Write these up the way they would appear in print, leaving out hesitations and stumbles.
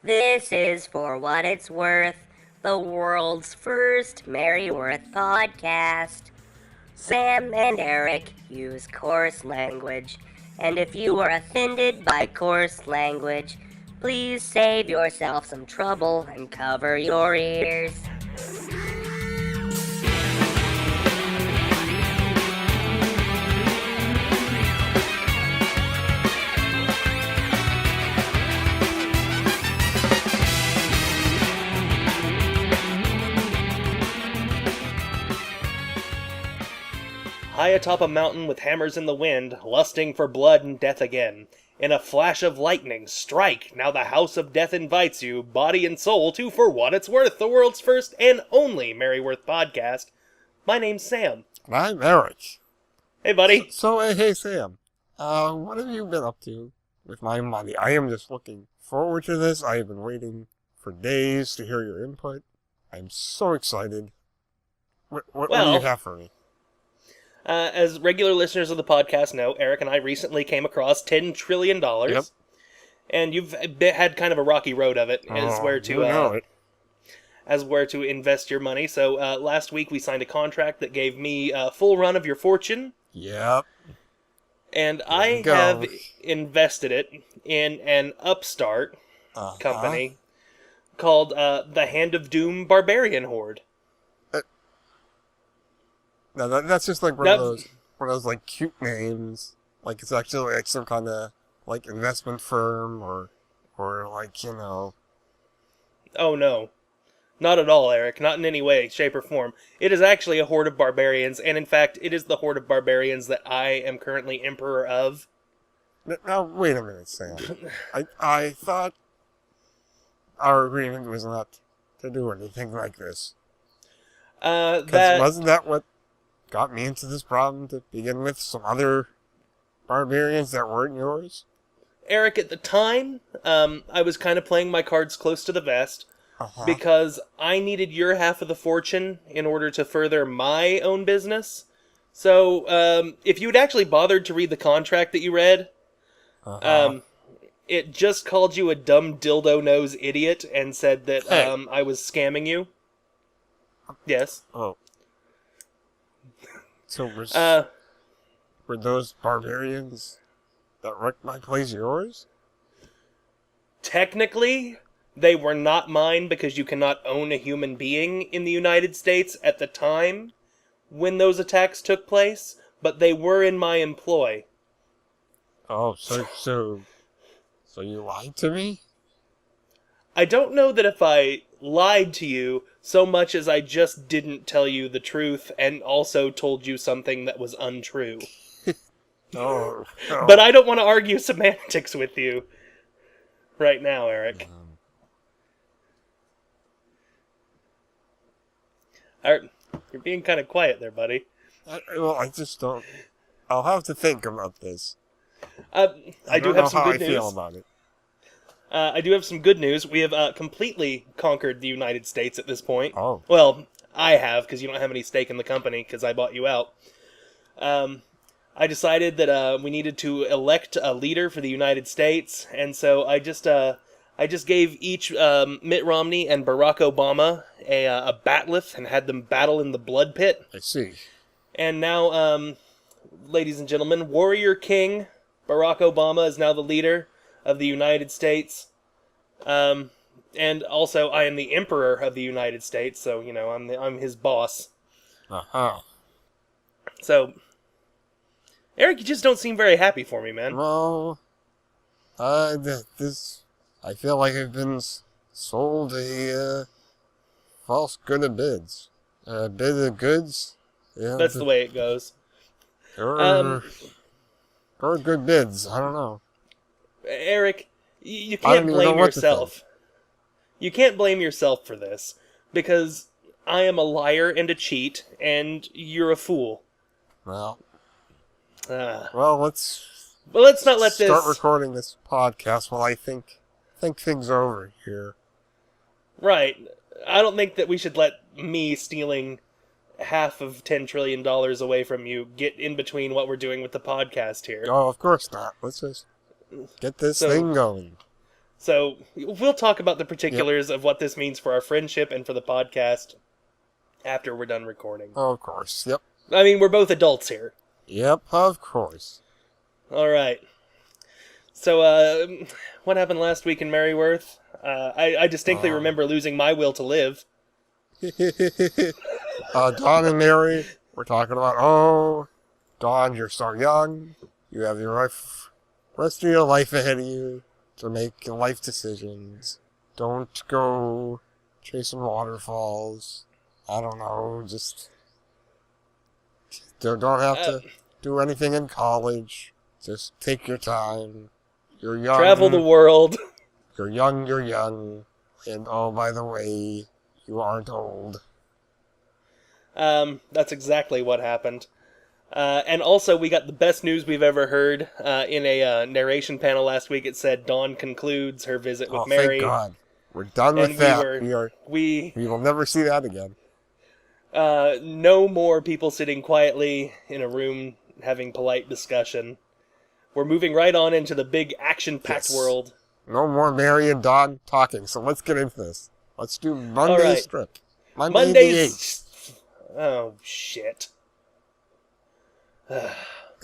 This is For What It's Worth, the world's first Merryworth podcast. Sam and Eric use coarse language, and if you are offended by coarse language, please save yourself some trouble and cover your ears. High atop a mountain with hammers in the wind, lusting for blood and death again. In a flash of lightning, strike! Now the house of death invites you, body and soul, to For What It's Worth, the world's first and only Merryworth podcast. My name's Sam. And I'm Eric. Hey, buddy. Hey, Sam. What have you been up to with my money? I am just looking forward to this. I have been waiting for days to hear your input. I'm so excited. What do you have for me? As regular listeners of the podcast know, Eric and I recently came across $10 trillion. Yep. And you've had kind of a rocky road of it as where to invest your money. So last week we signed a contract that gave me a full run of your fortune. Yep. And I have invested it in an upstart company called the Hand of Doom Barbarian Horde. No, that's just like one of those like cute names. Like it's actually like some kind of like investment firm or like, you know. Oh no. Not at all, Eric. Not in any way, shape, or form. It is actually a horde of barbarians, and in fact, it is the horde of barbarians that I am currently emperor of. Now, wait a minute, Sam. I thought our agreement was not to do anything like this. Wasn't that what got me into this problem to begin with? Some other barbarians that weren't yours? Eric, at the time, I was kind of playing my cards close to the vest because I needed your half of the fortune in order to further my own business. So, if you had actually bothered to read the contract that you read, it just called you a dumb dildo-nose idiot and said that I was scamming you. Yes. Oh. So were those barbarians that wrecked my place yours? Technically, they were not mine because you cannot own a human being in the United States at the time when those attacks took place, but they were in my employ. Oh, so you lied to me? I don't know that if I lied to you so much as I just didn't tell you the truth and also told you something that was untrue. No. But I don't want to argue semantics with you right now, Eric. You're being kind of quiet there, buddy. I just don't. I'll have to think about this. I do have some good news. I feel about it. I do have some good news. We have completely conquered the United States at this point. Oh. Well, I have, because you don't have any stake in the company, because I bought you out. I decided that we needed to elect a leader for the United States, and so I just gave each Mitt Romney and Barack Obama a batleth and had them battle in the blood pit. I see. And now, ladies and gentlemen, Warrior King Barack Obama is now the leader of the United States. And also, I am the Emperor of the United States, so, you know, I'm his boss. So, Eric, you just don't seem very happy for me, man. Well, I feel like I've been sold a false good of bids. A bid of goods. Yeah, that's the way it goes. Or good bids, I don't know. Eric, you can't blame yourself. You can't blame yourself for this, because I am a liar and a cheat, and you're a fool. Well, let's not let this... start recording this podcast while I think things over here. Right. I don't think that we should let me stealing half of $10 trillion away from you get in between what we're doing with the podcast here. Oh, of course not. Let's just get this thing going. So we'll talk about the particulars of what this means for our friendship and for the podcast after we're done recording. Oh, of course. Yep. I mean, we're both adults here. Yep, of course. All right. So, what happened last week in Merryworth? I distinctly remember losing my will to live. Dawn and Mary, we're talking about, Dawn, you're so young. You have your rest of your life ahead of you to make life decisions. Don't go chasing waterfalls. I don't know, just don't have to do anything in college. Just take your time. You're young. Travel the world. You're young. And oh, by the way, you aren't old. That's exactly what happened. And also, we got the best news we've ever heard. In a narration panel last week, it said Dawn concludes her visit with Mary. Thank God. We're done with that. We will never see that again. No more people sitting quietly in a room having polite discussion. We're moving right on into the big action-packed world. No more Mary and Dawn talking, so let's get into this. Let's do Monday's strip. Monday's... Oh, shit.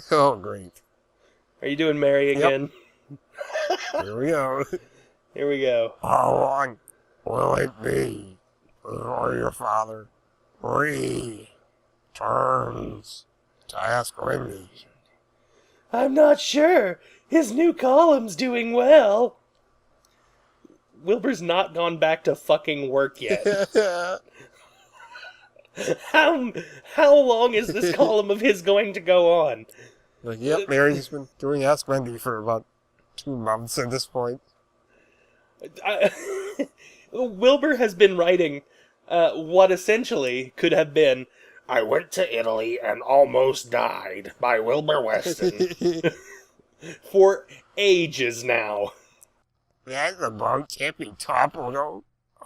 Oh, great. Are you doing Mary again? Yep. Here we go. Here we go. How long will it be before your father returns to ask Wendy? I'm not sure. His new column's doing well. Wilbur's not gone back to fucking work yet. How long is this column of his going to go on? Yep, Mary's been doing Ask Wendy for about 2 months at this point. Wilbur has been writing what essentially could have been I Went to Italy and Almost Died by Wilbur Weston for ages now. As the boat tippy toppled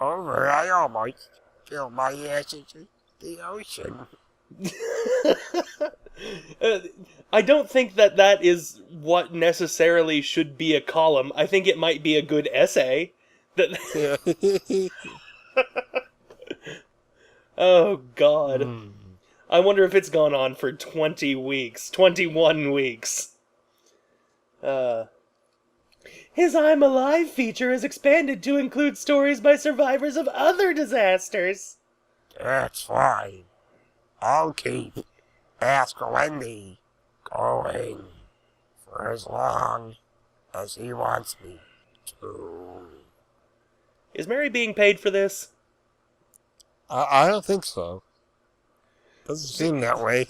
over, I almost filled my ass into the ocean. I don't think that is what necessarily should be a column. I think it might be a good essay. Oh, God. I wonder if it's gone on for 20 weeks. 21 weeks. His I'm Alive feature is expanded to include stories by survivors of other disasters. That's fine. I'll keep Ask Wendy going for as long as he wants me to. Is Mary being paid for this? I don't think so. Doesn't seem that way.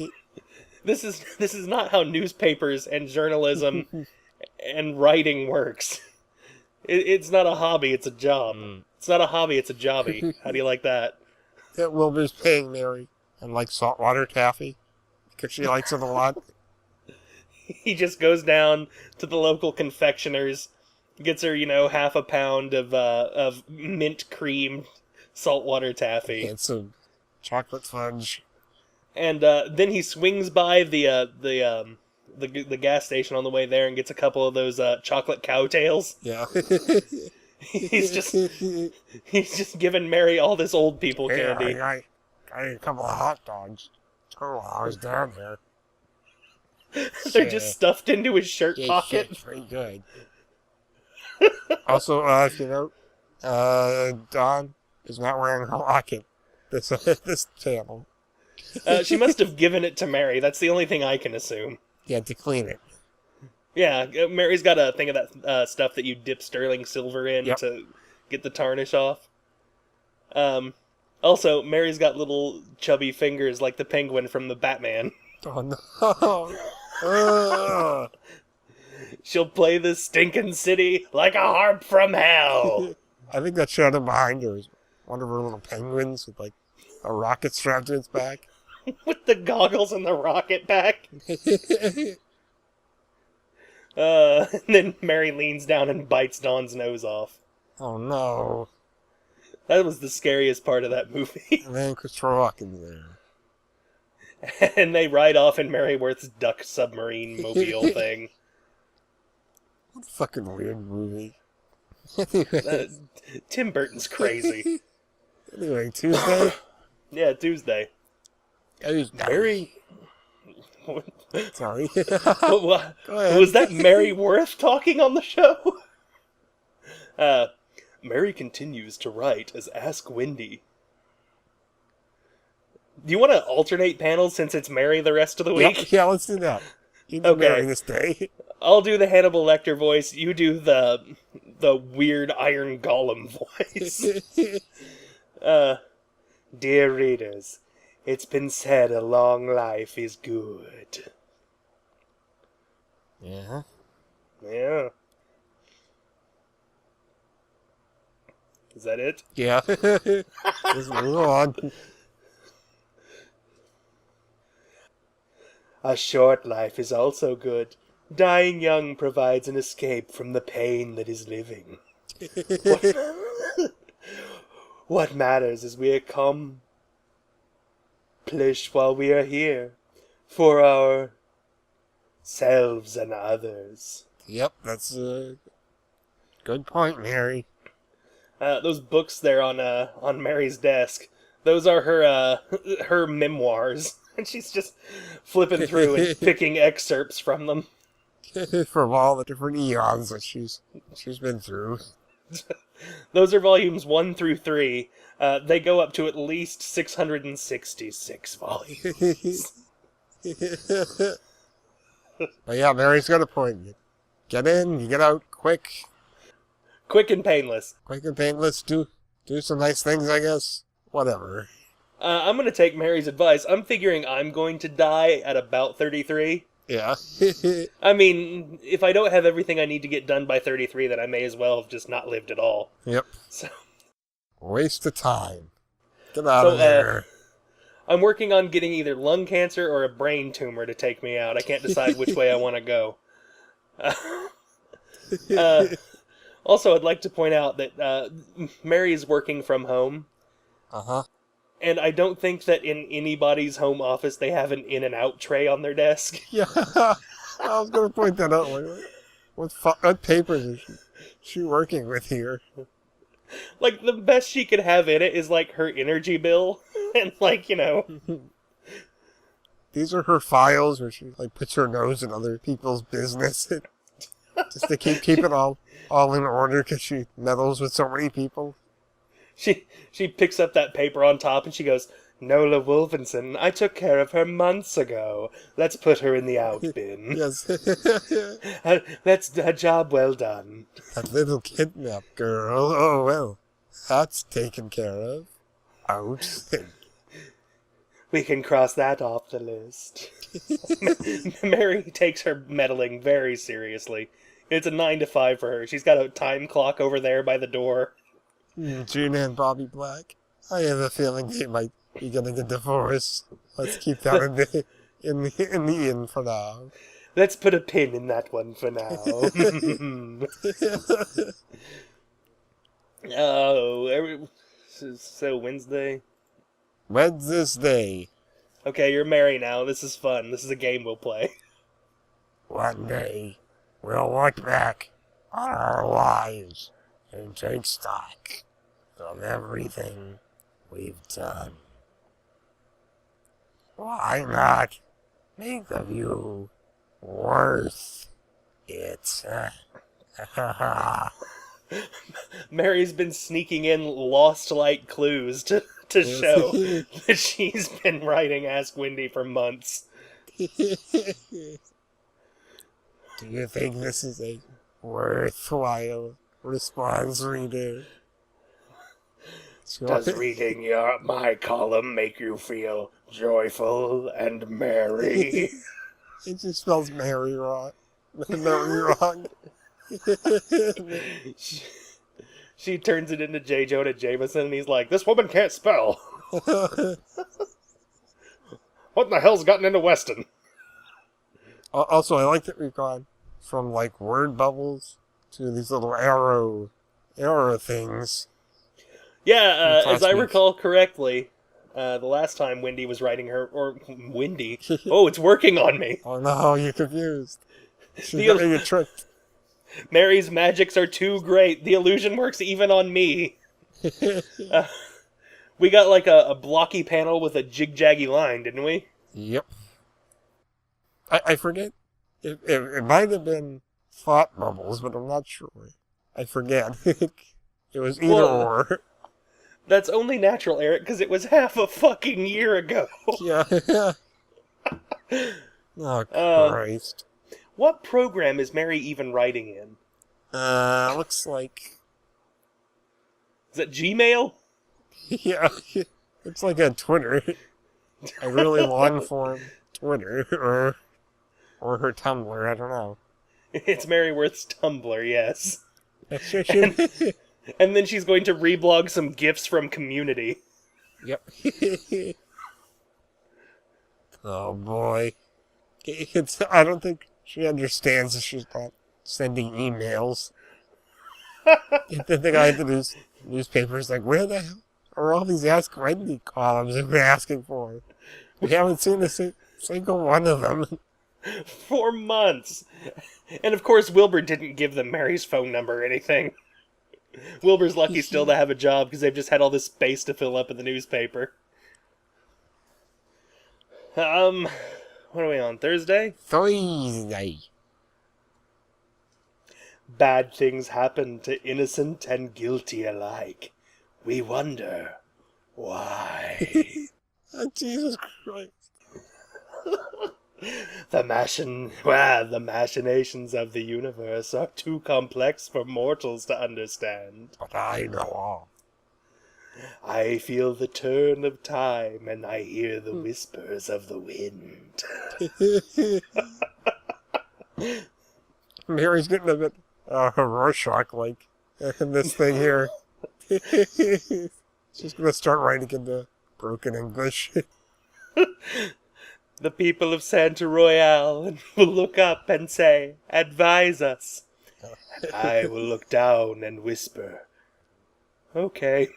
This is not how newspapers and journalism and writing works. It's not a hobby, it's a job. It's not a hobby, it's a jobby. How do you like that? That Wilbur's paying Mary and like saltwater taffy because she likes it a lot. He just goes down to the local confectioner's, gets her, half a pound of mint cream saltwater taffy and some chocolate fudge. And then he swings by the gas station on the way there and gets a couple of those chocolate cowtails. Yeah. he's just giving Mary all this old people candy. I ate a couple of hot dogs. Oh, I was down there. They're just stuffed into his shirt pocket. It's pretty good. Also, if you know, Dawn is not wearing her locket this channel. She must have given it to Mary. That's the only thing I can assume. Yeah, to clean it. Yeah, Mary's got a thing of that stuff that you dip sterling silver in to get the tarnish off. Also, Mary's got little chubby fingers like the penguin from the Batman. Oh no! She'll play this stinking city like a harp from hell. I think that shadow behind her is one of her little penguins with like a rocket strapped to its back. With the goggles and the rocket back. And then Mary leans down and bites Dawn's nose off. Oh no. That was the scariest part of that movie. And then Christopher Walken's there. And they ride off in Merryworth's duck submarine mobile thing. What a fucking weird movie. Anyways, Tim Burton's crazy. anyway, Tuesday. Yeah, Tuesday. Mary... Sorry. What, Go ahead. was that Mary Worth talking on the show? Mary continues to write as Ask Wendy. Do you want to alternate panels since it's Mary the rest of the week? Yeah, let's do that. You do Mary this day. I'll do the Hannibal Lecter voice. You do the weird Iron Golem voice. Dear readers, it's been said a long life is good. Yeah. Yeah. Is that it? Yeah. Just move on. A short life is also good. Dying young provides an escape from the pain that is living. What matters is we accomplish while we are here, for ourselves and others. Yep, that's a good point, Mary. Those books there on Mary's desk, those are her memoirs. And she's just flipping through and picking excerpts from them. From all the different eons that she's been through. Those are volumes 1 through 3. They go up to at least 666 volumes. But yeah, Mary's got a point. You get in, you get out quick. Quick and painless. Quick and painless. Do some nice things, I guess. Whatever. I'm going to take Mary's advice. I'm figuring I'm going to die at about 33. Yeah. I mean, if I don't have everything I need to get done by 33, then I may as well have just not lived at all. Yep. So, waste of time. Get out of there. I'm working on getting either lung cancer or a brain tumor to take me out. I can't decide which way I want to go. Also, I'd like to point out that Mary is working from home. Uh-huh. And I don't think that in anybody's home office they have an in and out tray on their desk. Yeah, I was going to point that out. What papers is she working with here? Like, the best she could have in it is, like, her energy bill. And, like, you know. These are her files where she, like, puts her nose in other people's business. Just to keep it all in order because she meddles with so many people. She picks up that paper on top and she goes, Nola Wolfenson, I took care of her months ago. Let's put her in the out bin. Yes. That's a job well done. That little kidnapped girl. Oh, well. That's taken care of. Out. We can cross that off the list. Mary takes her meddling very seriously. It's a 9 to 5 for her. She's got a time clock over there by the door. Gina and Bobby Black. I have a feeling they might be getting a divorce. Let's keep that in the inn for now. Let's put a pin in that one for now. So Wednesday? Wednesday. Okay, you're Mary now. This is fun. This is a game we'll play. One day, we'll look back on our lives and take stock of everything we've done. Why not make the view worth it? Mary's been sneaking in lost-like clues to show that she's been writing Ask Wendy for months. Do you think this is a worthwhile response, reader? Does reading my column make you feel joyful and merry? It just spells Mary wrong. Mary wrong. She turns it into J. Jonah Jameson, and he's like, "This woman can't spell. What in the hell's gotten into Weston?" Also, I like that we've gone from like word bubbles to these little arrow things. Yeah, as I recall correctly, the last time Wendy was writing Wendy. Oh, it's working on me. Oh no, you're confused. The You're tricked. Mary's magics are too great. The illusion works even on me. We got like a blocky panel with a jig-jaggy line, didn't we? Yep. I forget. It might have been thought bubbles, but I'm not sure. I forget. It was either or. That's only natural, Eric, because it was half a fucking year ago. Yeah. Oh, Christ. What program is Mary even writing in? Looks like... Is it Gmail? Yeah. It's like a Twitter. A really long-form Twitter. Or her Tumblr, I don't know. It's Mary Worth's Tumblr, yes. And then she's going to reblog some GIFs from Community. Yep. Oh, boy. I don't think she understands that she's not sending emails. The guy at the newspaper's like, where the hell are all these Ask Wendy columns that we're asking for? We haven't seen a single one of them. 4 months. And of course, Wilbur didn't give them Mary's phone number or anything. Wilbur's lucky still to have a job because they've just had all this space to fill up in the newspaper. What are we on, Thursday? Thursday. Bad things happen to innocent and guilty alike. We wonder why. Oh, Jesus Christ. The machinations of the universe are too complex for mortals to understand. But I know all. I feel the turn of time, and I hear the whispers of the wind. Mary's getting a bit Rorschach-like in this thing here. She's going to start writing into broken English. The people of Santa Royale will look up and say, advise us. And I will look down and whisper, okay.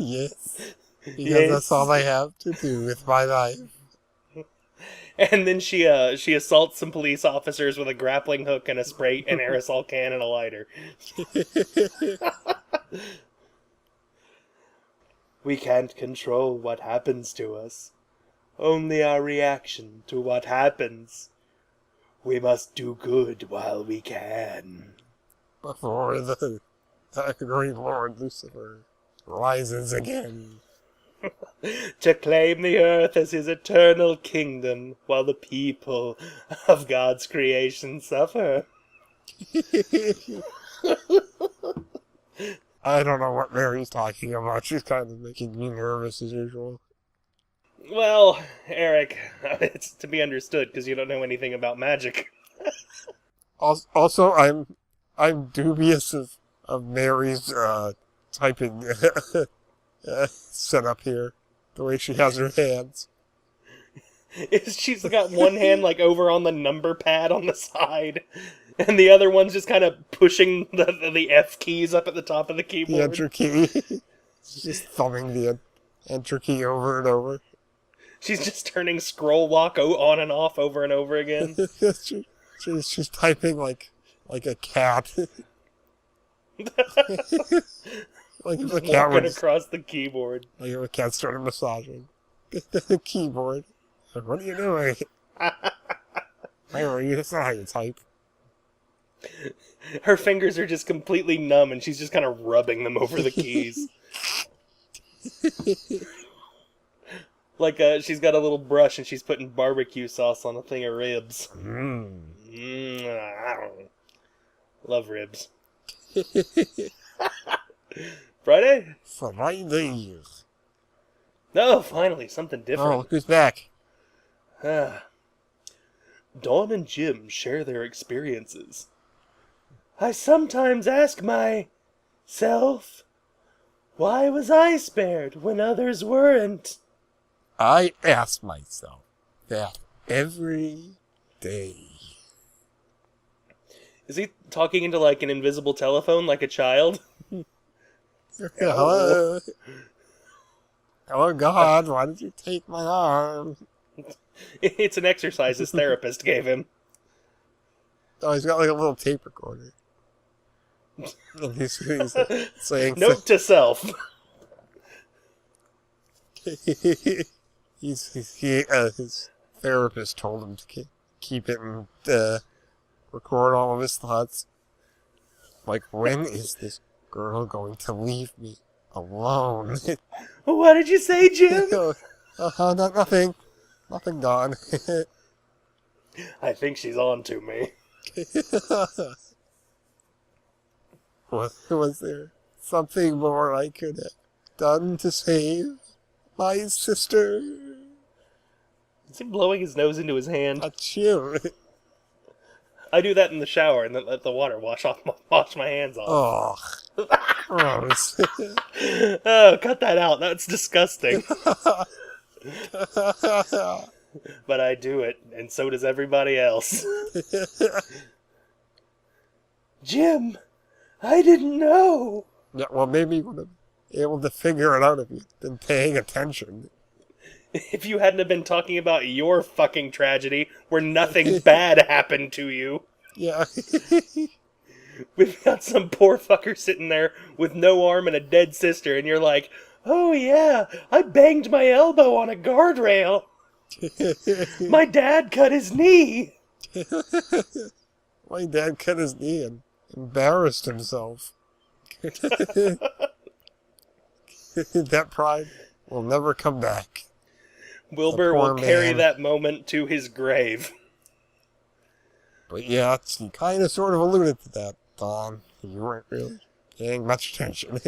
Yes. Because that's all I have to do with my life. And then she assaults some police officers with a grappling hook and a spray, an aerosol can, and a lighter. We can't control what happens to us. Only our reaction to what happens. We must do good while we can. Before the great Lord Lucifer rises again. To claim the earth as his eternal kingdom, while the people of God's creation suffer. I don't know what Mary's talking about. She's kind of making me nervous as usual. Well, Eric, it's to be understood because you don't know anything about magic. Also, I'm dubious of Mary's typing setup here. The way she has her hands. She's got one hand like over on the number pad on the side, and the other one's just kind of pushing the F keys up at the top of the keyboard. The enter key. She's just thumbing the enter key over and over. She's just turning scroll walk on and off over and over again. she's typing like a cat. Like if a cat walking was across the keyboard. Like if a cat started massaging the keyboard. Like, what are you doing? That's not how you type. Her fingers are just completely numb, and she's just kind of rubbing them over the keys. Like she's got a little brush, and she's putting barbecue sauce on a thing of ribs. Love ribs. Friday? Fridays. No, finally, something different. Oh, look who's back. Dawn and Jim share their experiences. I sometimes ask myself, why was I spared when others weren't? I ask myself that every day. Is he talking into like an invisible telephone like a child? Hello. Oh God, why did you take my arm? It's an exercise his therapist gave him. Oh, he's got like a little tape recorder. And he's saying Note to self. his therapist told him to keep it and record all of his thoughts. Like, when is this girl going to leave me alone? What did you say, Jim? Nothing. Nothing, Don. I think she's on to me. Was there something more I could have done to save my sister? Is he blowing his nose into his hand? Achoo. I do that in the shower and then let the water wash my hands off. Oh, gross. Oh, cut that out. That's disgusting. But I do it, and so does everybody else. Jim, I didn't know. Yeah, well, maybe you would have been able to figure it out if you'd been paying attention. If you hadn't have been talking about your fucking tragedy, where nothing bad happened to you. Yeah. We've got some poor fucker sitting there with no arm and a dead sister, and you're like, oh yeah, I banged my elbow on a guardrail. My dad cut his knee. My dad cut his knee and embarrassed himself. That pride will never come back. Wilbur will carry that moment to his grave. But yeah, you kind of sort of alluded to that, Don. You weren't really paying much attention.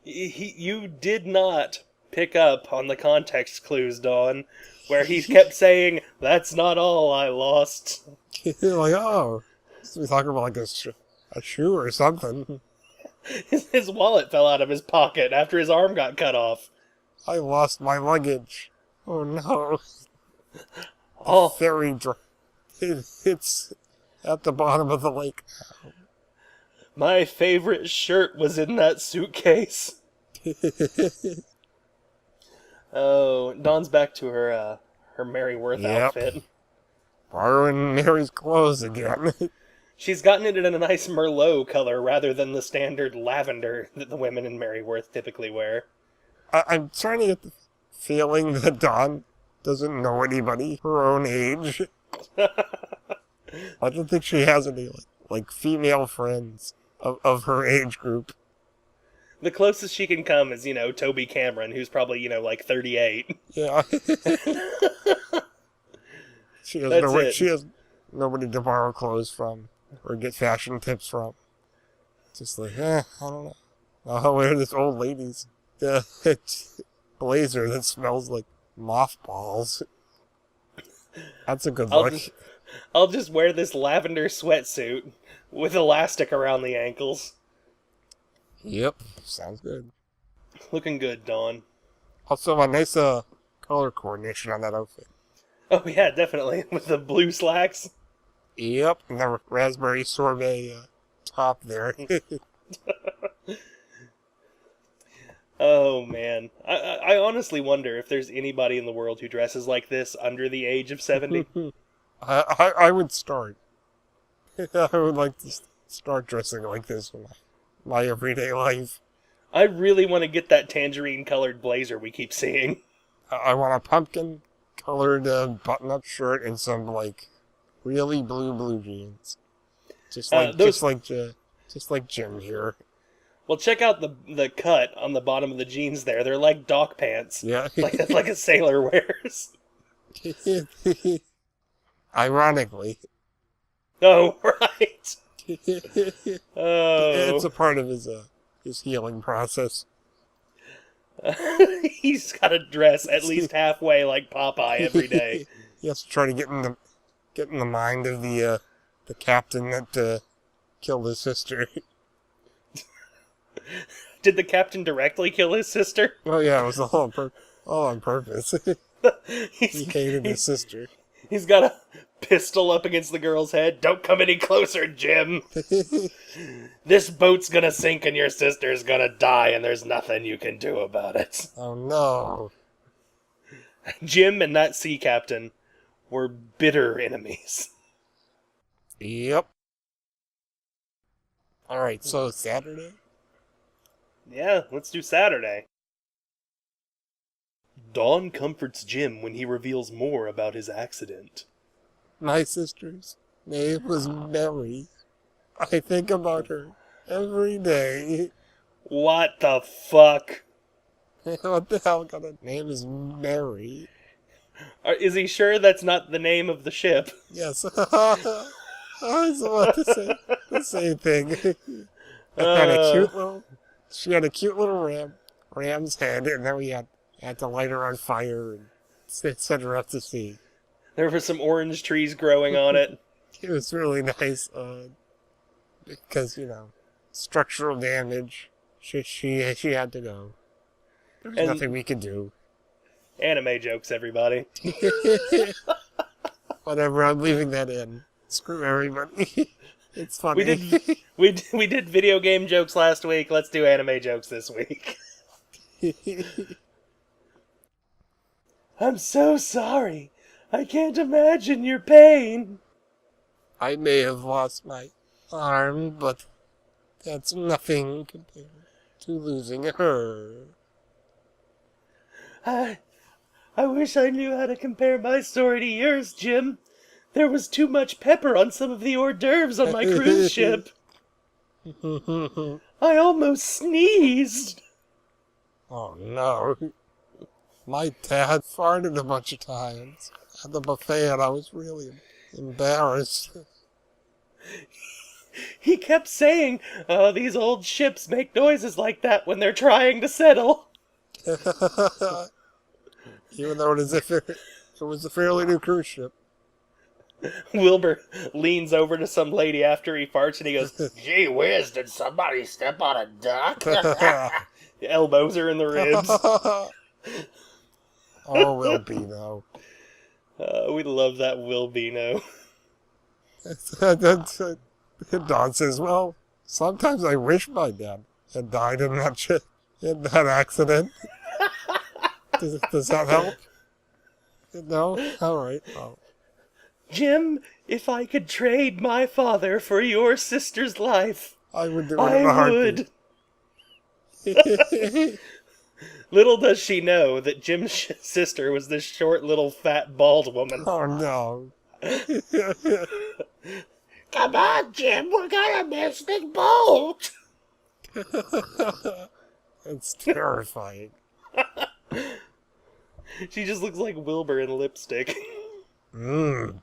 You did not pick up on the context clues, Dawn, where he kept saying, that's not all I lost. You're like, oh, we talking about like a shoe or something. His wallet fell out of his pocket after his arm got cut off. I lost my luggage. Oh no. Oh. Ferry it's at the bottom of the lake now. My favorite shirt was in that suitcase. Oh, Dawn's back to her Mary Worth outfit. Borrowing Mary's clothes again. She's gotten it in a nice Merlot color rather than the standard lavender that the women in Mary Worth typically wear. I'm trying to get the feeling that Dawn doesn't know anybody her own age. I don't think she has any like female friends of her age group. The closest she can come is, Toby Cameron, who's probably, like 38. Yeah. She has nobody to borrow clothes from or get fashion tips from. Just like, I don't know. I'll wear this old lady's blazer that smells like mothballs. That's a good look. I'll just wear this lavender sweatsuit with elastic around the ankles. Yep, sounds good. Looking good, Dawn. Also, a nice color coordination on that outfit. Oh yeah, definitely. With the blue slacks. Yep, and the raspberry sorbet top there. Oh man, I honestly wonder if there's anybody in the world who dresses like this under the age of 70. I would start. I would like to start dressing like this in my everyday life. I really want to get that tangerine-colored blazer we keep seeing. I want a pumpkin-colored button-up shirt and some really blue jeans, just like Jim here. Well, check out the cut on the bottom of the jeans there. They're like dock pants. Yeah, like a sailor wears. Ironically. Oh, right. Oh. It's a part of his healing process. He's got to dress at least halfway like Popeye every day. He has to try to get in the mind of the captain that killed his sister. Did the captain directly kill his sister? Oh yeah, it was all on purpose. He hated his sister. He's got a pistol up against the girl's head. Don't come any closer, Jim. This boat's gonna sink and your sister's gonna die and there's nothing you can do about it. Oh no. Jim and that sea captain were bitter enemies. Yep. Alright, so Saturday? Yeah, let's do Saturday. Dawn comforts Jim when he reveals more about his accident. My sister's name was Mary. I think about her every day. What the fuck? What the hell kind of name is Mary? Is he sure that's not the name of the ship? Yes. I was about to say the same thing. She had a cute little ram's head, and then we had to light her on fire and set her up to sea. There were some orange trees growing on it. It was really nice, because, structural damage. She had to go. There's nothing we could do. Anime jokes, everybody. Whatever, I'm leaving that in. Screw everybody. It's funny. We did video game jokes last week. Let's do anime jokes this week. I'm so sorry. I can't imagine your pain. I may have lost my arm, but that's nothing compared to losing her. I wish I knew how to compare my story to yours, Jim. There was too much pepper on some of the hors d'oeuvres on my cruise ship. I almost sneezed. Oh no. My dad farted a bunch of times at the buffet and I was really embarrassed. He kept saying, "Oh, these old ships make noises like that when they're trying to settle." Even though it was a fairly new cruise ship. Wilbur leans over to some lady after he farts and he goes, "Gee whiz, did somebody step on a duck?" Elbows her in the ribs. Oh, Wilbino. We love that Wilbino. Don says, well, sometimes I wish my dad had died in that accident. Does that help? No? Alright. Oh. Jim, if I could trade my father for your sister's life, I would do it in a heartbeat. would. Little does she know that Jim's sister was this short, little, fat, bald woman. Oh, no. Come on, Jim, we're gonna miss the boat! It's terrifying. She just looks like Wilbur in lipstick. Mmm.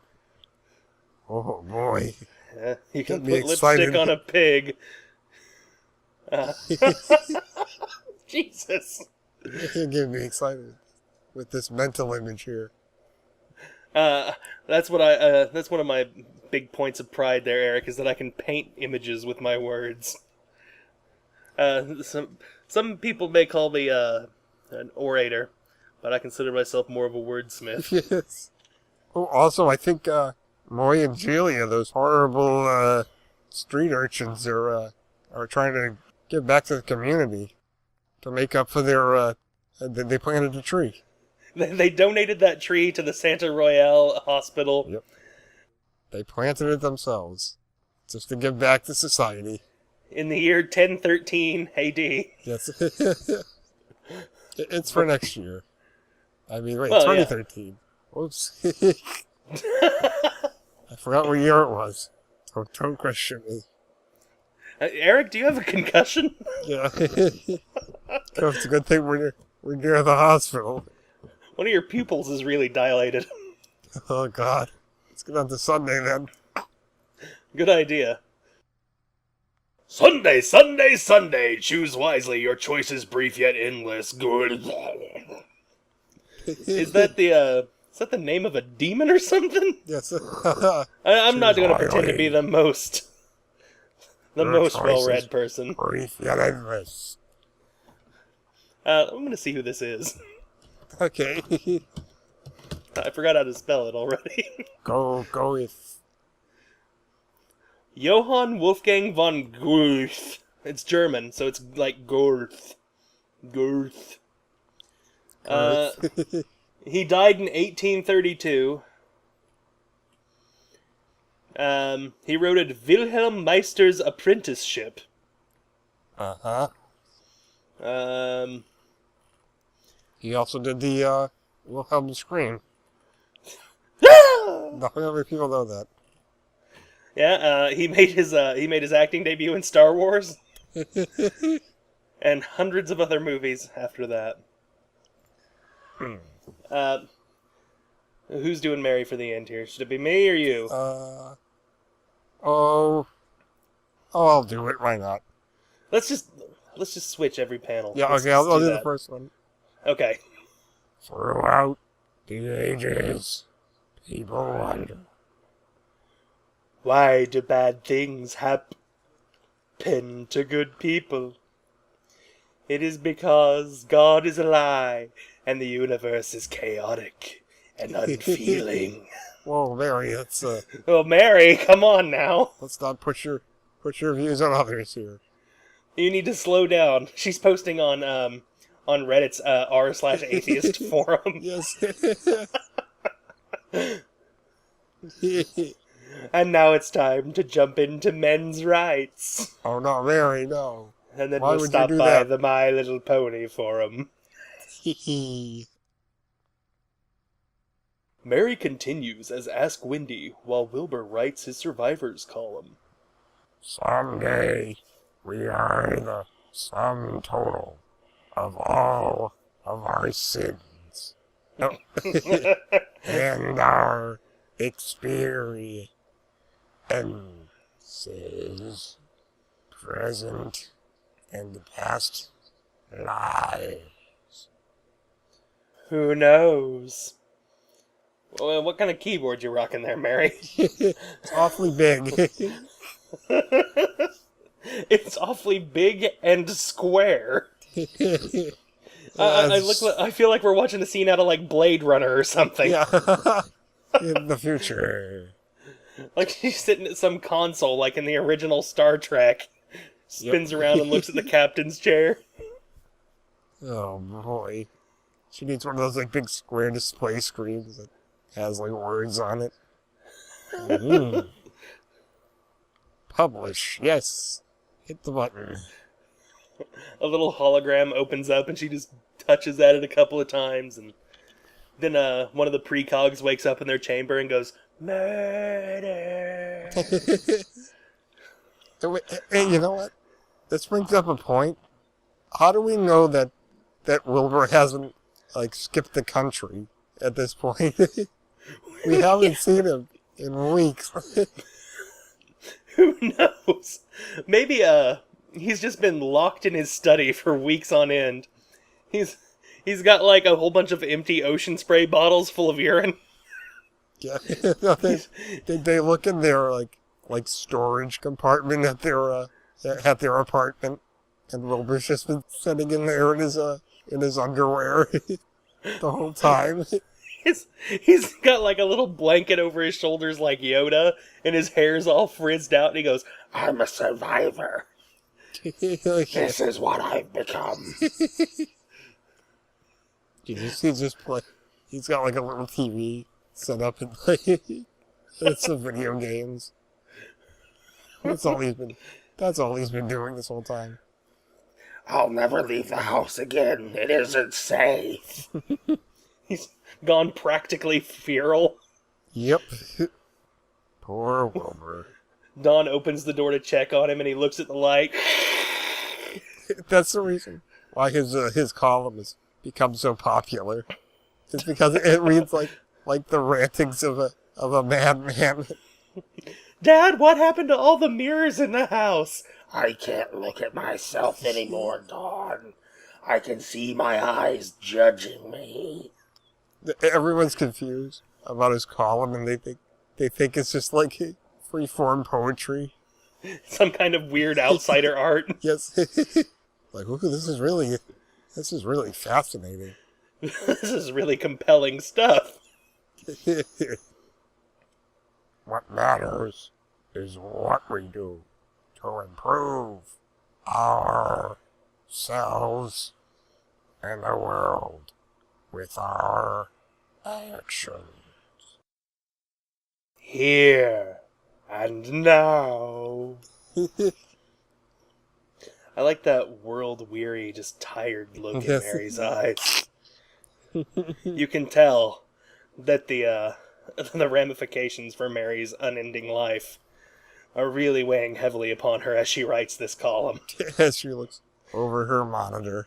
Oh, boy. Yeah, you can Get me put excited. lipstick on a pig. Jesus. You get me excited with this mental image here. That's one of my big points of pride there, Eric, is that I can paint images with my words. Some people may call me an orator, but I consider myself more of a wordsmith. Yes. Oh, also, I think Moy and Julia, those horrible street urchins, are trying to give back to the community to make up for their. They planted a tree. They donated that tree to the Santa Royale Hospital. Yep. They planted it themselves, just to give back to society. In the year 1013 AD. Yes. It's for next year. I mean, wait, Well, 2013. Yeah. Oops. I forgot what year it was. Don't question me. Eric, do you have a concussion? Yeah. It's a good thing we're near the hospital. One of your pupils is really dilated. Oh, God. Let's get on to Sunday, then. Good idea. Sunday, Sunday, Sunday. Choose wisely. Your choice is brief yet endless. Good. Is that the name of a demon or something? Yes. I'm not going to pretend to be the most well-read choices person. brief yet endless. I'm going to see who this is. Okay. I forgot how to spell it already. Go with... Johann Wolfgang von Goethe. It's German, so it's like Goethe. Goethe. He died in 1832. He wrote it Wilhelm Meister's Apprenticeship. Uh-huh. Um, He also did the, Wilhelm Scream. Not many people know that. yeah, he made his acting debut in Star Wars and hundreds of other movies after that. Who's doing Mary for the end here? Should it be me or you? I'll do it. Why not? Let's just switch every panel. Yeah, Let's okay, I'll do the that. first one. Okay. Throughout the ages, people wonder. Why do bad things happen to good people? It is because God is a lie, and the universe is chaotic and unfeeling. Whoa, Mary, let's Well, Mary, come on now. let's not put your views on others here. You need to slow down. She's posting on Reddit's r/atheist forum. Yes. And now it's time to jump into men's rights. Oh no, Mary, no. And then Why we'll would stop you do by that? the My Little Pony forum. Mary continues as Ask Wendy while Wilbur writes his survivors column. Someday, we are the sum total of all of our sins. No. And our experiences, present and past lives. Who knows? Well, what kind of keyboard you rocking there, Mary? It's awfully big. It's awfully big and square. I feel like we're watching a scene out of like Blade Runner or something. Yeah. In the future. Like she's sitting at some console, like in the original Star Trek. Spins around and looks at the captain's chair. Oh boy. She needs one of those like big square display screens that has like words on it. Publish. Yes. Hit the button. A little hologram opens up and she just touches at it a couple of times, and then one of the precogs wakes up in their chamber and goes, "Murder." Hey, you know what? This brings up a point. How do we know that Wilbur hasn't like skipped the country at this point? We haven't seen him in weeks. Who knows? Maybe he's just been locked in his study for weeks on end. He's got like a whole bunch of empty ocean spray bottles full of urine. Yeah, they look in their like storage compartment at their apartment, and Wilbur's just been sitting in there in his underwear the whole time. He's got like a little blanket over his shoulders like Yoda, and his hair's all frizzed out, and he goes, "I'm a survivor. This is what I've become." He's got like a little TV set up and it's some video games. That's all he's been doing this whole time. I'll never leave the house again. It isn't safe. He's gone practically feral. Yep. Poor Wilbur. Don opens the door to check on him, and he looks at the light. That's the reason why his column has become so popular. It's because it reads like the rantings of a madman. Dad, what happened to all the mirrors in the house? I can't look at myself anymore, Dawn. I can see my eyes judging me. Everyone's confused about his column, and they think it's just like free-form poetry. Some kind of weird outsider art. Yes. Like, ooh, this is really fascinating. This is really compelling stuff. What matters is what we do to improve ourselves and the world with our actions. Here, And now... I like that world-weary, just tired look in Yes. Mary's eyes. You can tell that the ramifications for Mary's unending life are really weighing heavily upon her as she writes this column. As she looks over her monitor.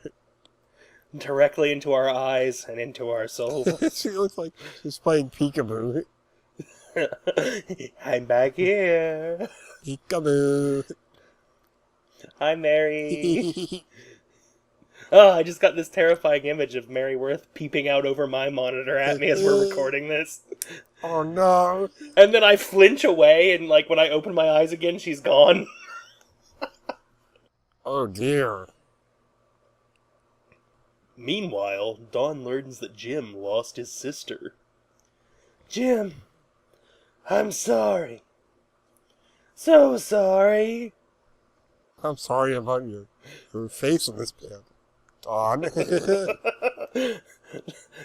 Directly into our eyes and into our souls. She looks like she's playing peekaboo. I'm back here. Peekaboo. Hi, Mary. Oh, I just got this terrifying image of Mary Worth peeping out over my monitor at me as we're recording this. Oh no. And then I flinch away, and like when I open my eyes again, she's gone. Oh dear. Meanwhile, Dawn learns that Jim lost his sister. Jim, I'm sorry. So sorry. I'm sorry about your face in this pan. Dawn.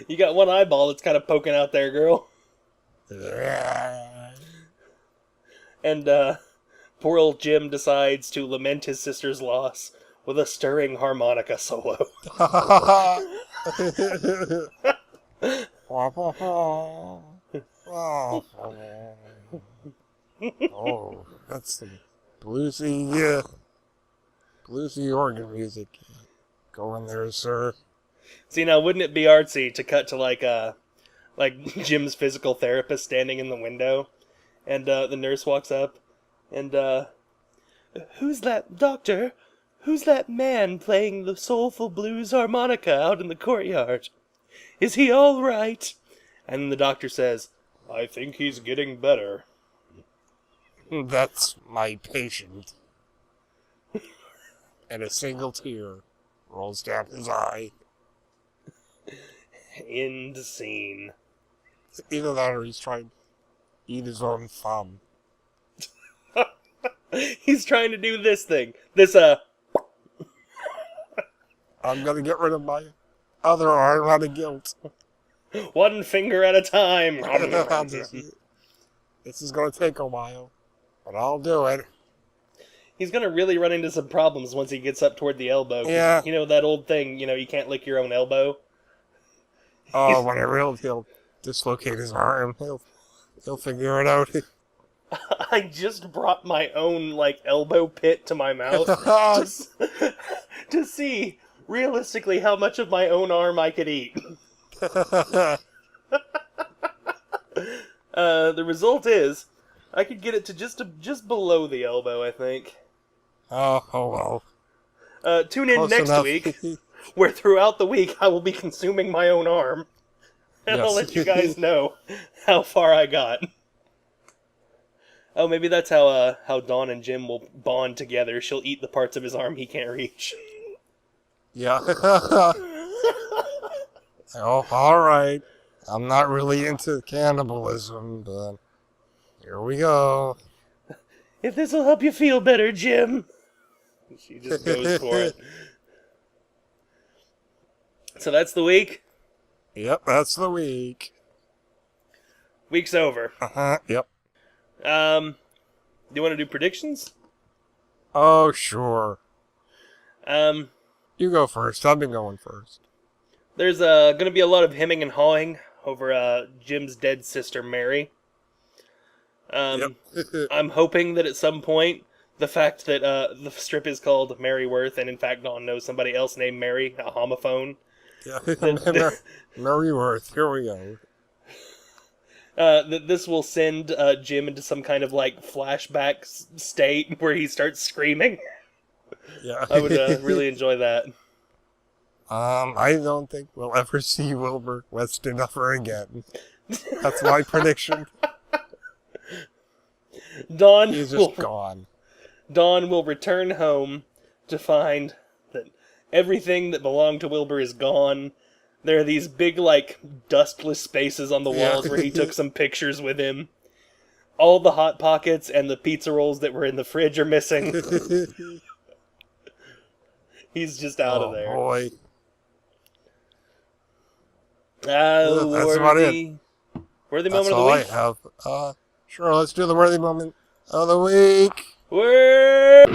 You got one eyeball that's kind of poking out there, girl. And, poor old Jim decides to lament his sister's loss with a stirring harmonica solo. Oh, that's the bluesy organ music. Go in there, sir. See, now, wouldn't it be artsy to cut to, like Jim's physical therapist standing in the window, and, the nurse walks up, and, who's that, doctor? Who's that man playing the soulful blues harmonica out in the courtyard? Is he all right? And the doctor says, I think he's getting better. That's my patient. And a single tear rolls down his eye. End scene. Either that or he's trying to eat his own thumb. He's trying to do this thing. I'm gonna get rid of my other arm out of guilt. One finger at a time. This is gonna take a while, but I'll do it. He's gonna really run into some problems once he gets up toward the elbow. Yeah. You know that old thing, you can't lick your own elbow? Oh, whenever he'll dislocate his arm, he'll figure it out. I just brought my own, elbow pit to my mouth to see, realistically, how much of my own arm I could eat. The result is, I could get it to just below the elbow, I think. Oh well. Tune in Close next enough. week, where throughout the week I will be consuming my own arm. And I'll Yes. let you guys know how far I got. Oh, maybe that's how Dawn and Jim will bond together. She'll eat the parts of his arm he can't reach. Yeah. Oh, alright. I'm not really into cannibalism, but here we go. If this'll help you feel better, Jim. She just goes for it. So that's the week. Yep, that's the week. Week's over. Yep. Do you want to do predictions? Oh, sure. Um, You go first. I've been going first. there's going to be a lot of hemming and hawing over Jim's dead sister, Mary. Yep. I'm hoping that at some point, the fact that the strip is called Mary Worth, and in fact Dawn knows somebody else named Mary, a homophone. Yeah. Mary Worth, here we go. That this will send Jim into some kind of flashback state where he starts screaming. Yeah. I would really enjoy that. I don't think we'll ever see Wilbur Weston-Duffer again. That's my prediction. Dawn He's just gone. Dawn will return home to find that everything that belonged to Wilbur is gone. There are these big, dustless spaces on the walls where he took some pictures with him. All the Hot Pockets and the pizza rolls that were in the fridge are missing. He's just out of there. Oh, boy. Oh, That's about it. worthy That's moment of all the I week. have. Sure, let's do the worthy moment of the week. Word!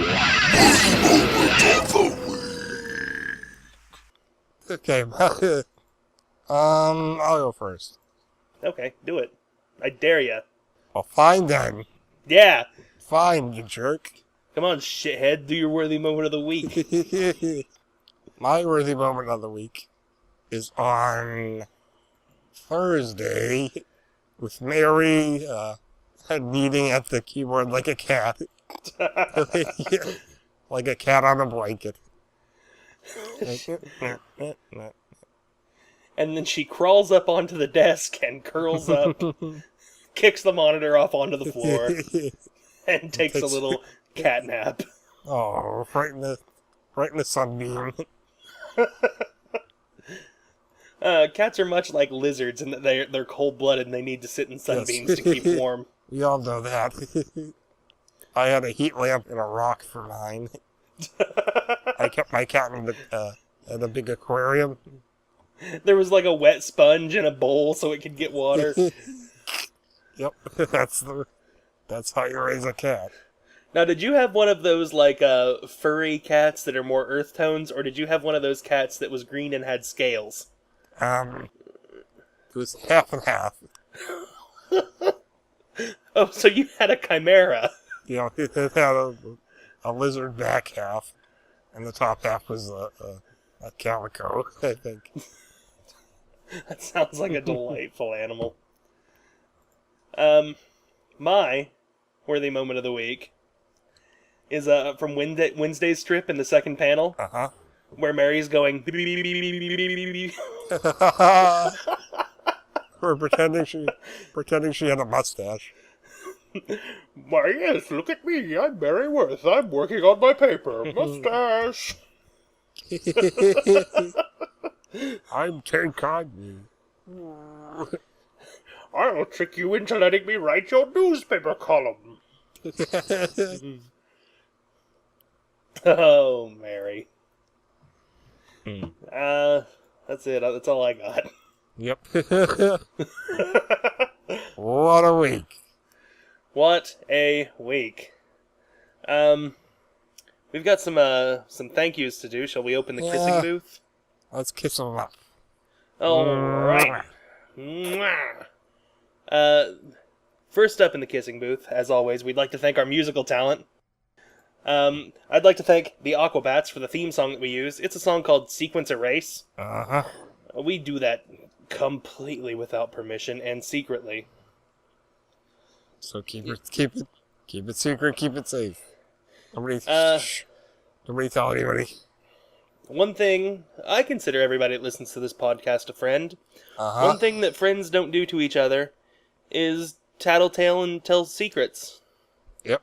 Okay, I'll go first. Okay, do it. I dare ya. Well, fine then. Yeah! Fine, you jerk. Come on, shithead, do your worthy moment of the week. My worthy moment of the week is on Thursday with Mary kneading at the keyboard like a cat. Like a cat on a blanket. And then she crawls up onto the desk and curls up, kicks the monitor off onto the floor, and takes a little cat nap. Oh, right in the sunbeam. Cats are much like lizards in that they're cold-blooded and they need to sit in sunbeams to keep warm. We all know that. I had a heat lamp and a rock for mine. I kept my cat in a big aquarium. There was like a wet sponge in a bowl so it could get water. Yep, that's how you raise a cat. Now, did you have one of those like furry cats that are more earth tones, or did you have one of those cats that was green and had scales? It was half and half. Oh, so you had a chimera. You know, it had a lizard back half, and the top half was a calico, I think. That sounds like a delightful animal. My worthy moment of the week is from Wednesday's strip in the second panel, where Mary's going. Or pretending she had a mustache. Why, yes, look at me. I'm Mary Worth. I'm working on my paper. Mustache. I'm Ted Codney. I'll trick you into letting me write your newspaper column. Oh, Mary. That's it. That's all I got. Yep. What a week. What a week. We've got some thank yous to do. Shall we open the kissing booth? Let's kiss them up. All right. Mwah. First up in the kissing booth, as always, we'd like to thank our musical talent. I'd like to thank the Aquabats for the theme song that we use. It's a song called Sequence Erase. We do that completely without permission and secretly. So keep it secret, keep it safe. Nobody tell anybody. One thing, I consider everybody that listens to this podcast a friend. One thing that friends don't do to each other is tattletale and tell secrets. Yep.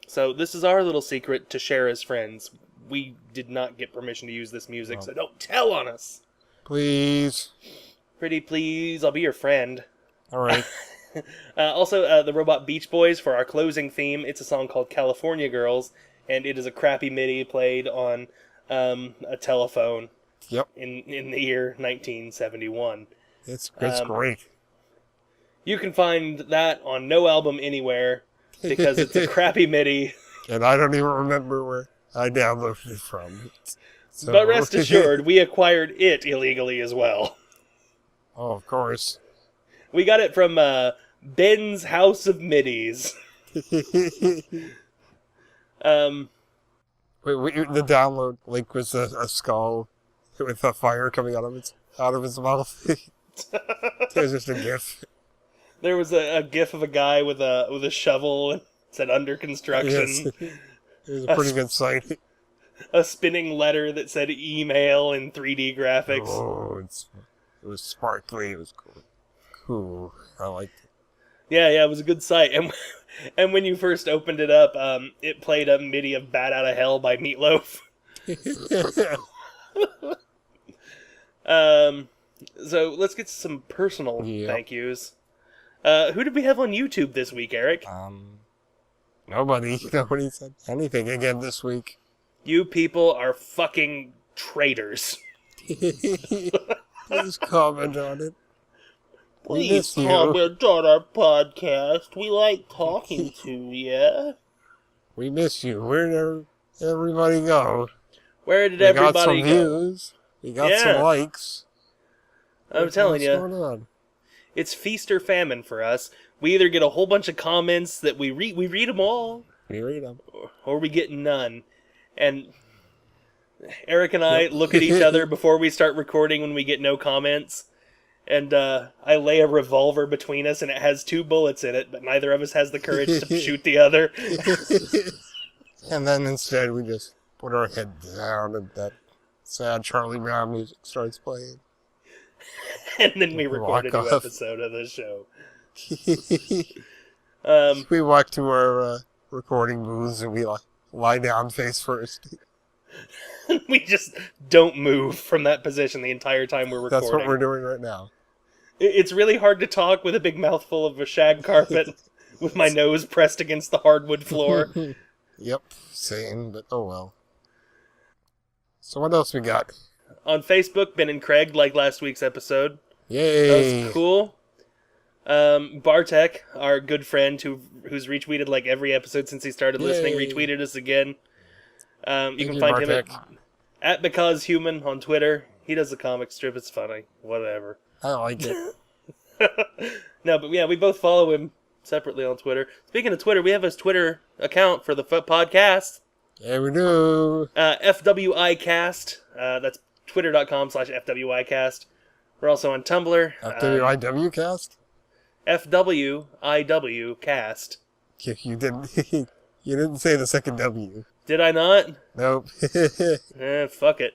So this is our little secret to share as friends. We did not get permission to use this music, so don't tell on us. Please. Pretty please, I'll be your friend. Alright. Also, the Robot Beach Boys for our closing theme. It's a song called California Girls, and it is a crappy MIDI played on a telephone. Yep. In the year 1971. It's great. You can find that on no album anywhere because it's a crappy MIDI. And I don't even remember where I downloaded it from. So. But rest assured, we acquired it illegally as well. Oh, of course. We got it from Ben's House of Midis. Wait, the download link was a skull with a fire coming out of his mouth. It was just a GIF. There was a GIF of a guy with a shovel and said under construction. Yes. It was a pretty good sight. A spinning letter that said email in 3D graphics. Oh, it was sparkly. It was cool. Cool. I liked it. Yeah, it was a good sight. And when you first opened it up, it played a MIDI of Bat Out of Hell by Meatloaf. So let's get to some personal thank yous. Who did we have on YouTube this week, Eric? Nobody. Nobody said anything again this week. You people are fucking traitors. Please comment on it. We Please miss you. comment on our podcast. We like talking to you. We miss you. Where did everybody go? Where did We got some everybody go? views. We got some Yeah. likes. I'm telling What's you, going on? it's feast or famine for us. We either get a whole bunch of comments that we read them all, We read them. or we get none. And Eric and I Yep. look at each other before we start recording when we get no comments. And I lay a revolver between us, and it has 2 bullets in it, but neither of us has the courage to shoot the other. And then instead we just put our head down and that sad Charlie Brown music starts playing. And then we record a Walk new off. episode of the show. We walk to our recording booths and we lie down face first. We just don't move from that position the entire time we're recording. That's what we're doing right now. It's really hard to talk with a big mouthful of a shag carpet with my nose pressed against the hardwood floor. Yep, same, but oh well. So what else we got? On Facebook, Ben and Craig liked last week's episode. Yay! That was cool. Bartek, our good friend who's retweeted like every episode since he started listening, Yay. retweeted us again. You can you, find Bartek. him at BecauseHuman on Twitter. He does a comic strip. It's funny. Whatever. I like it. No, but yeah, we both follow him separately on Twitter. Speaking of Twitter, we have his Twitter account for the podcast. Yeah, we do. FWIcast. That's twitter.com/FWIcast. We're also on Tumblr. FWIW cast? FWIW cast. You didn't. You didn't say the second W. Did I not? Nope. Fuck it.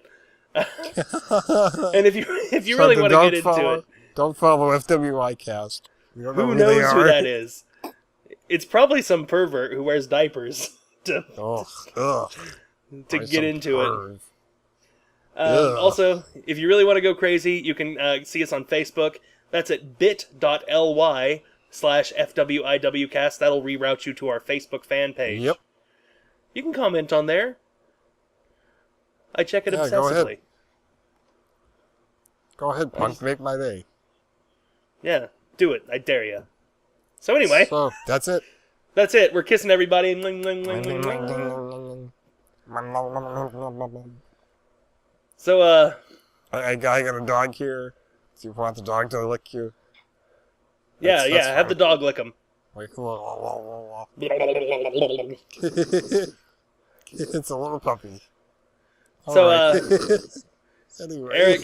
And if you So really then want to don't get into follow, it, Don't follow FWI cast. We don't know who they knows who are. that is? It's probably some pervert who wears diapers to Ugh. get into it. perv. Ugh. Also, if you really want to go crazy, you can see us on Facebook. That's at bit.ly/FWIWcast. That'll reroute you to our Facebook fan page. Yep. You can comment on there. I check it Yeah, go obsessively. ahead. Go ahead, punk. Make my day. Yeah, do it. I dare you. So anyway, So, that's it. that's it. We're kissing everybody. So, I got a dog here. Do you want the dog to lick you? yeah, That's have the fine. dog lick him. Like, it's a little puppy. So, Alright. Anyway.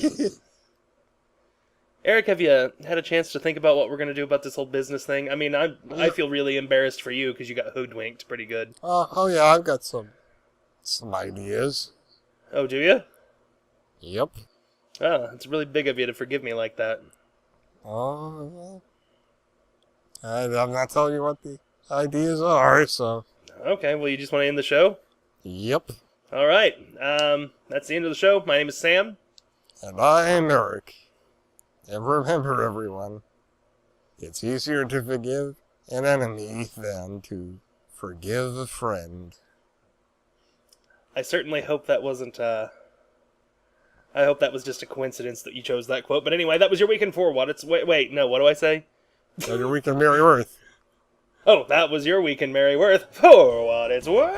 Eric, have you had a chance to think about what we're going to do about this whole business thing? I mean, I feel really embarrassed for you because you got hoodwinked pretty good. Oh yeah, I've got some ideas. Oh, do you? Yep. Oh, it's really big of you to forgive me like that. Oh, I'm not telling you what the ideas are, so. Okay, well, you just want to end the show? Yep. All right. That's the end of the show. My name is Sam. And I'm Eric. And remember, everyone, it's easier to forgive an enemy than to forgive a friend. I certainly hope that wasn't, I hope that was just a coincidence that you chose that quote. But anyway, that was your weekend for what? Wait, no, what do I say? So your weekend, Mary Worth. Oh, that was your weekend, Mary Worth, for what it's worth.